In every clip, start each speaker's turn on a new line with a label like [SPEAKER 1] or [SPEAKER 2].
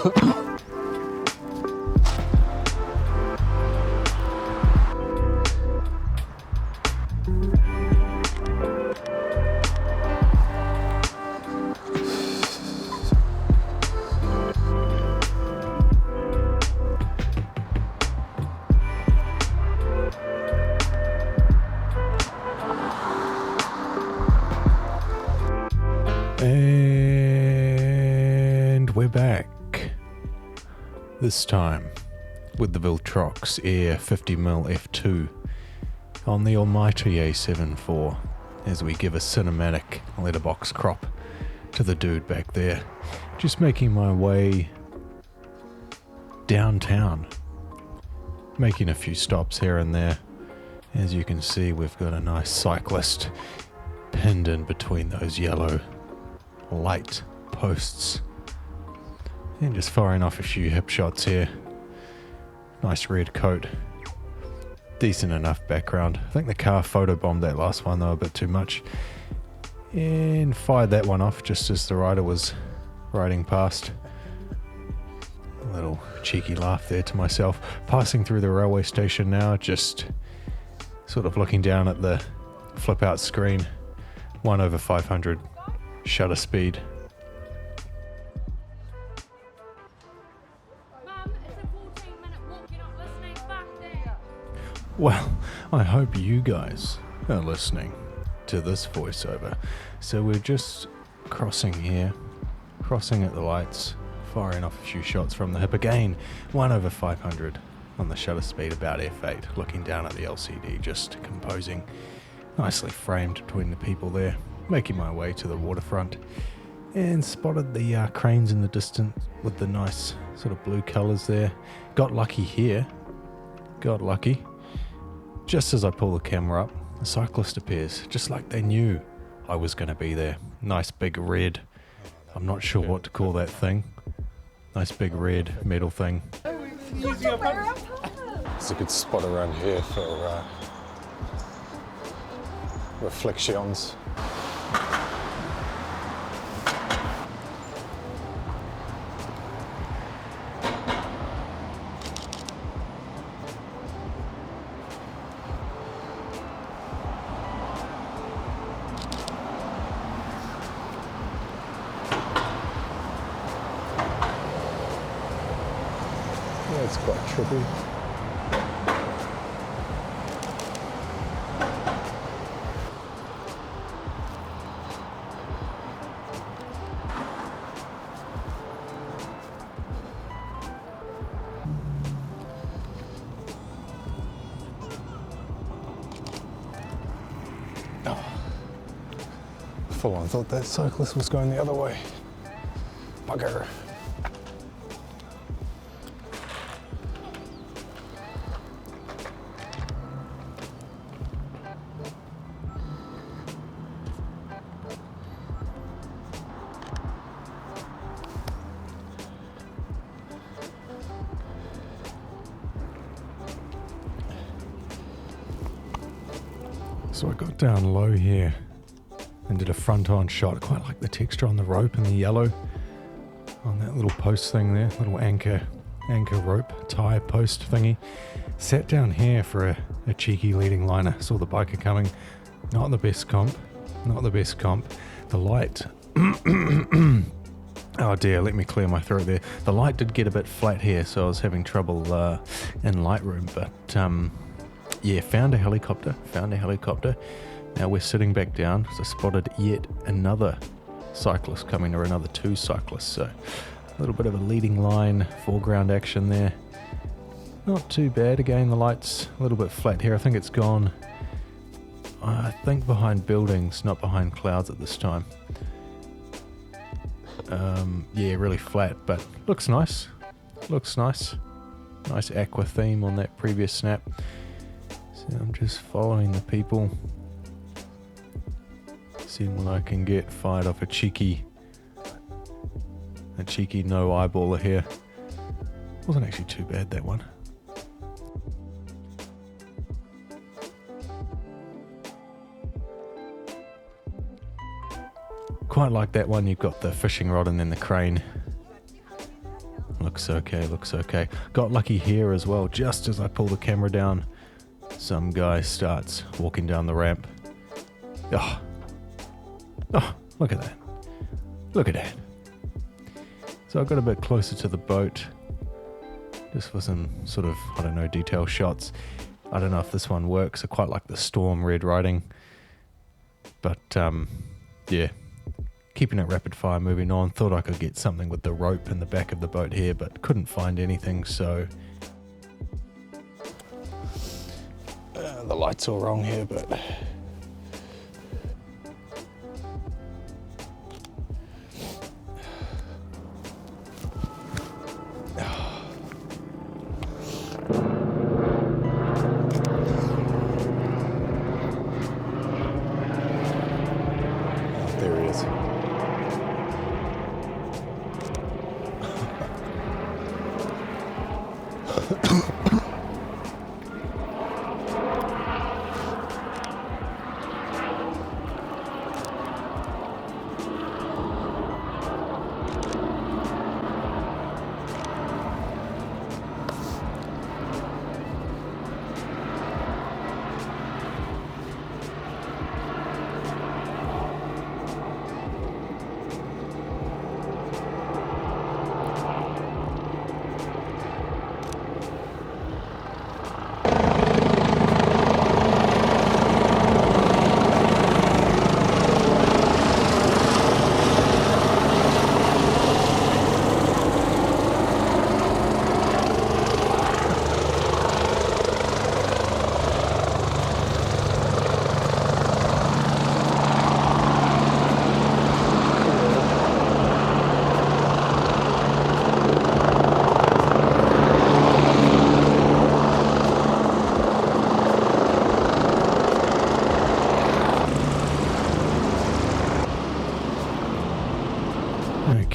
[SPEAKER 1] And we're back. This time with the Viltrox Air 50mm f2 on the almighty A7IV as we give a cinematic letterbox crop to the dude back there. Just making my way downtown, making a few stops here and there. As you can see, we've got a nice cyclist pinned in between those yellow light posts and just firing off a few hip shots here. Nice red coat, decent enough background. I think the car photobombed that last one though a bit too much, and fired that one off just as the rider was riding past. A little cheeky laugh there to myself. Passing through the railway station now, just sort of looking down at the flip out screen. 1/500 shutter speed.
[SPEAKER 2] Mum, it's a 14-minute walk. You're not listening back there.
[SPEAKER 1] Well, I hope you guys are listening to this voiceover. So we're just crossing here, crossing at the lights, firing off a few shots from the hip again. 1/500 on the shutter speed, about f8. Looking down at the LCD, just composing. Nicely framed between the people there. Making my way to the waterfront and spotted the cranes in the distance with the nice sort of blue colours there. Got lucky here. Got lucky. Just as I pull the camera up, a cyclist appears, just like they knew I was going to be there. Nice big red. I'm not sure what to call that thing. Nice big red metal thing. It's a good spot around here for reflections. Yeah, it's quite trippy. Full on thought that cyclist was going the other way. Bugger. So I got down low here and did a front-on shot. Quite like the texture on the rope and the yellow on that little post thing there, little anchor rope tie post thingy. Sat down here for a cheeky leading liner. Saw the biker coming. Not the best comp. The light. Oh dear, let me clear my throat there. The light did get a bit flat here, so I was having trouble in Lightroom, but yeah, found a helicopter. Now we're sitting back down, so spotted yet another cyclist coming, or another two cyclists. So a little bit of a leading line, foreground action there. Not too bad. Again, the light's a little bit flat here. I think it's gone, I think, behind buildings, not behind clouds at this time. Yeah, really flat, but looks nice. Nice aqua theme on that previous snap. So I'm just following the people, seeing what I can get. Fired off a cheeky no eyeballer here. Wasn't actually too bad, that one. Quite like that one. You've got the fishing rod and then the crane looks okay, looks okay. Got lucky here as well. Just as I pull the camera down, some guy starts walking down the ramp. Oh, look at that. Look at that. So I got a bit closer to the boat, just for some sort of, I don't know, detail shots. I don't know if this one works. I quite like the Storm Red Riding. But, yeah. Keeping it rapid fire, moving on. Thought I could get something with the rope in the back of the boat here, but couldn't find anything, so... the light's all wrong here, but... there he is.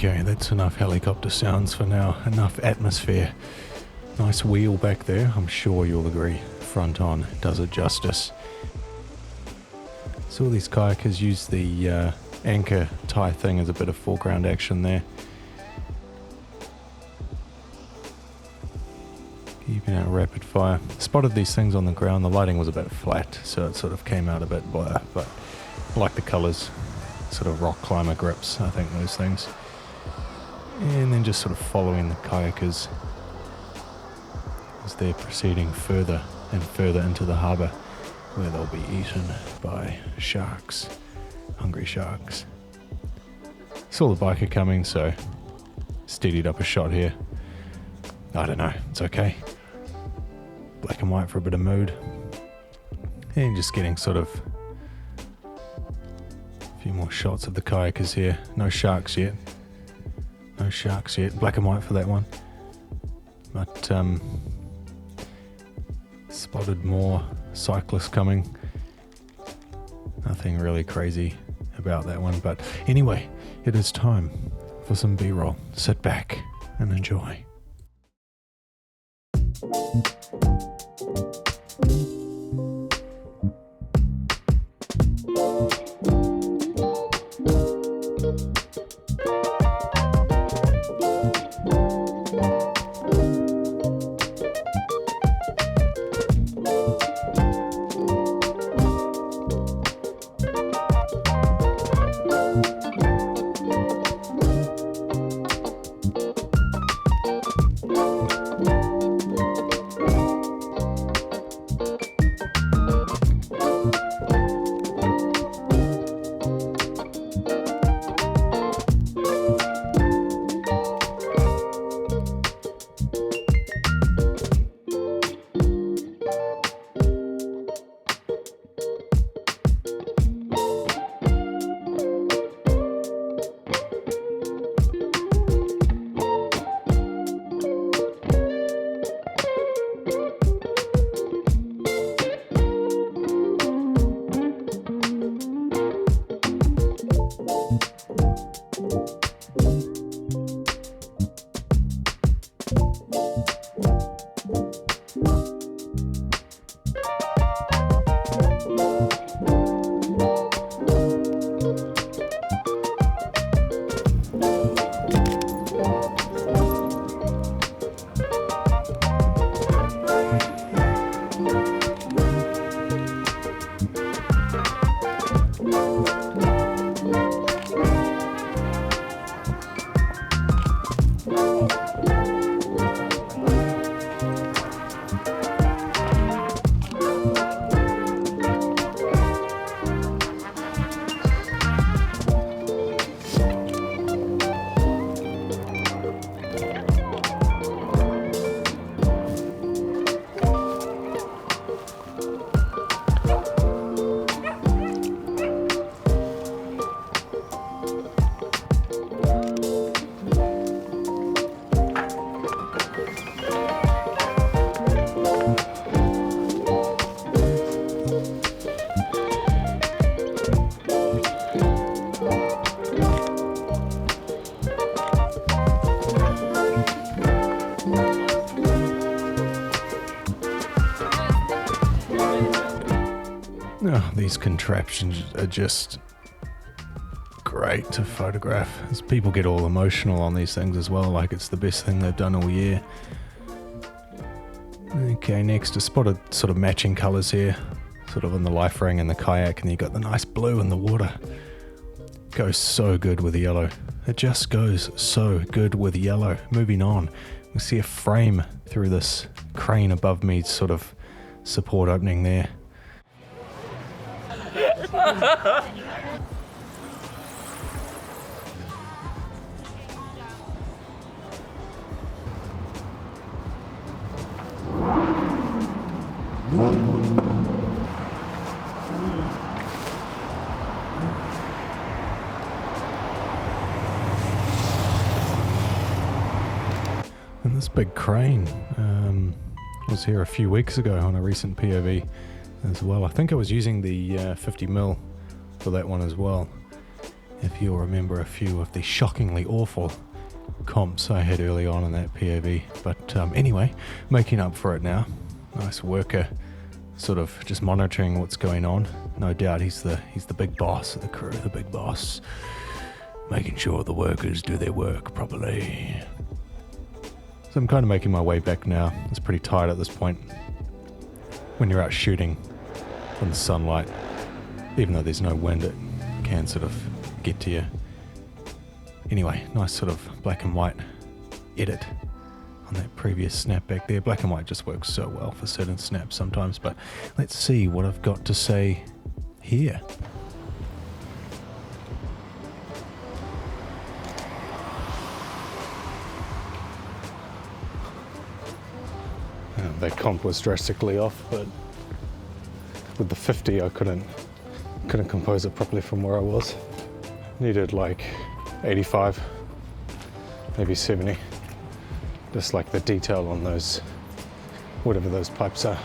[SPEAKER 1] Okay, that's enough helicopter sounds for now. Enough atmosphere. Nice wheel back there. I'm sure you'll agree. Front on does it justice. So all these kayakers use the anchor tie thing as a bit of foreground action there. Keeping out rapid fire. Spotted these things on the ground. The lighting was a bit flat, so it sort of came out a bit blur, but I like the colours. Sort of rock climber grips, I think, those things. And then just sort of following the kayakers as they're proceeding further and further into the harbour, where they'll be eaten by sharks, hungry sharks. Saw the biker coming, so steadied up a shot here. I don't know, it's okay. Black and white for a bit of mood. And just getting sort of a few more shots of the kayakers here. No sharks yet. No sharks yet. Black and white for that one. But spotted more cyclists coming. Nothing really crazy about that one. But anyway, it is time for some B-roll. Sit back and enjoy. these contraptions are just great to photograph, as people get all emotional on these things as well, like it's the best thing they've done all year. Okay, next I spotted sort of matching colours here, sort of in the life ring and the kayak, and you got the nice blue in the water. Goes so good with the yellow. It just goes so good with yellow. Moving on, we see a frame through this crane above me, sort of support opening there. And this big crane was here a few weeks ago on a recent POV as well. I think I was using the 50mm for that one as well, if you'll remember a few of the shockingly awful comps I had early on in that POV. But anyway, making up for it now. Nice worker, sort of just monitoring what's going on. No doubt he's the big boss of the crew, the big boss, making sure the workers do their work properly. So I'm kind of making my way back now. It's pretty tired at this point. When you're out shooting in the sunlight, even though there's no wind, it can sort of get to you. Anyway, nice sort of black and white edit on that previous snap back there. Black and white just works so well for certain snaps sometimes, but let's see what I've got to say here. That comp was drastically off, but with the 50 I couldn't compose it properly from where I was. Needed like 85, maybe 70. Just like the detail on those, whatever those pipes are.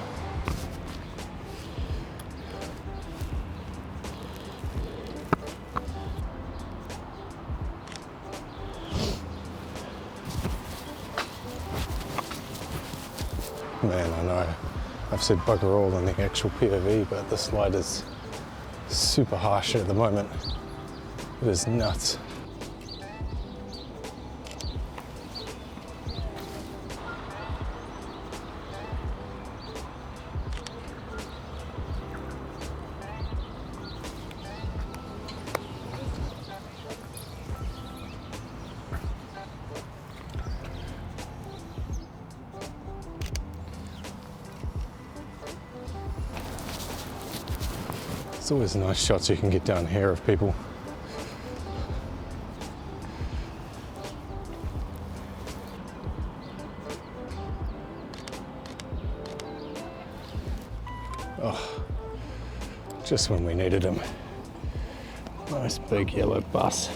[SPEAKER 1] Man, I know I've said bugger all in the actual POV, but this light is super harsh at the moment. It is nuts. It's always nice shots you can get down here of people. Oh, just when we needed him. Nice big yellow bus.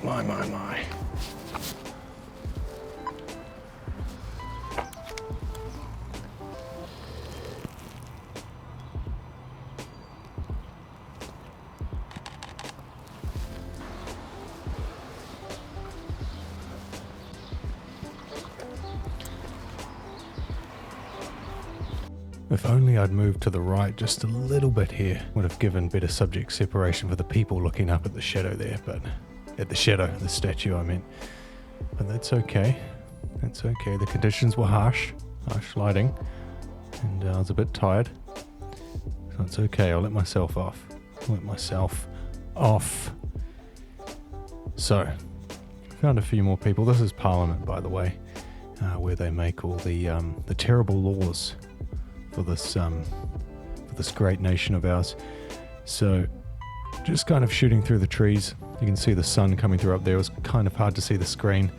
[SPEAKER 1] My. If only I'd moved to the right just a little bit here, would have given better subject separation for the people looking up at the shadow there, but at the shadow, the statue I meant. But that's okay. That's okay. The conditions were harsh lighting, and I was a bit tired. So it's okay. I'll let myself off. So, found a few more people. This is Parliament, by the way, where they make all the terrible laws for this great nation of ours. So, just kind of shooting through the trees. You can see the sun coming through up there. It was kind of hard to see the screen.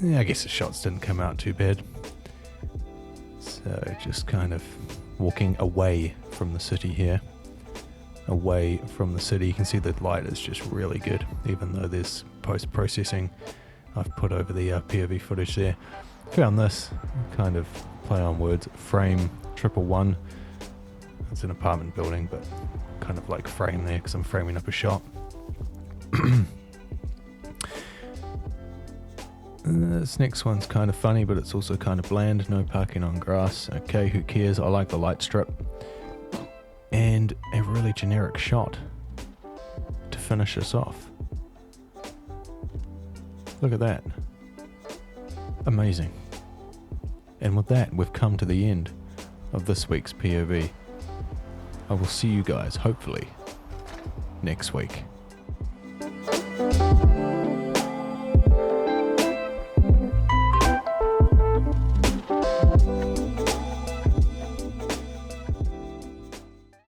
[SPEAKER 1] Yeah, I guess the shots didn't come out too bad. So just kind of walking away from the city here. Away from the city. You can see the light is just really good, even though there's post-processing I've put over the POV footage there. Found this kind of play on words. Frame 111. It's an apartment building, but kind of like frame there because I'm framing up a shot. This next one's kind of funny, but it's also kind of bland. No parking on grass. Okay, who cares? I like the light strip. And a really generic shot to finish us off. Look at that. Amazing. And with that, we've come to the end of this week's POV. I will see you guys, hopefully, next week.